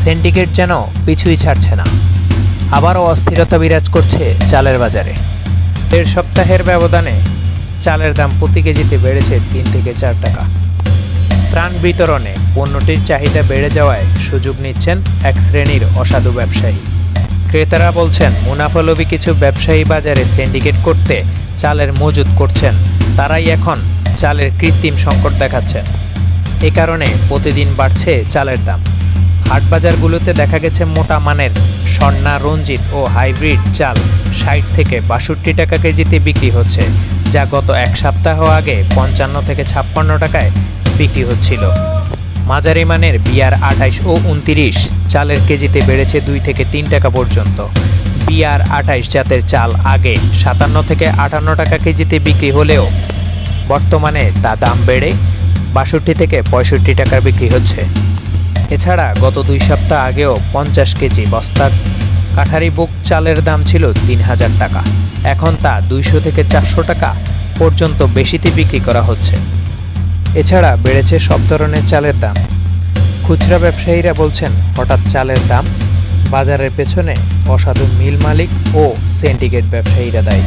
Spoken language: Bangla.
সিন্ডিকেট যেন পিছুই ছাড়ছে না। আবারও অস্থিরতা বিরাজ করছে চালের বাজারে। 1.5 সপ্তাহের ব্যবধানে চালের দাম প্রতি কেজিতে বেড়েছে 3 থেকে 4 টাকা। ত্রাণ বিতরণে পণ্যটির চাহিদা বেড়ে যাওয়ায় সুযোগ নিচ্ছেন এক শ্রেণীর অসাধু ব্যবসায়ী। ক্রেতারা বলছেন, মুনাফালোভী কিছু ব্যবসায়ী বাজারে সিন্ডিকেট করতে চালের মজুত করছেন। তারাই এখন চালের কৃত্রিম সংকট দেখাচ্ছেন। এ কারণে প্রতিদিন বাড়ছে চালের দাম। হাটবাজারগুলোতে দেখা গেছে মোটা মানের স্বর্ণা, রঞ্জিত ও হাইব্রিড চাল 60 থেকে 62 টাকা কেজিতে বিক্রি হচ্ছে, যা গত এক সপ্তাহ আগে 55 থেকে 56 টাকায় বিক্রি হচ্ছিল। মাঝারি মানের বিআর 28 ও 29 চালের কেজিতে বেড়েছে 2 থেকে 3 টাকা পর্যন্ত। বিআর 28 জাতের চাল আগে 57 থেকে 58 টাকা কেজিতে বিক্রি হলেও বর্তমানে তা দাম বেড়ে 62 থেকে 65 টাকার বিক্রি হচ্ছে। এছাড়া গত 2 সপ্তাহ আগেও 50 কেজি বস্তা কাঠারি বুক চালের দাম ছিল 3000 টাকা। এখন তা 200 থেকে 400 টাকা পর্যন্ত বেশিতে বিক্রি করা হচ্ছে। এছাড়া বেড়েছে সব ধরনের চালের দাম। খুচরা ব্যবসায়ীরা বলছেন, হঠাৎ চালের দাম বাজারের পেছনে অসাধু মিল মালিক ও সিন্ডিকেট ব্যবসায়ীরা দায়ী।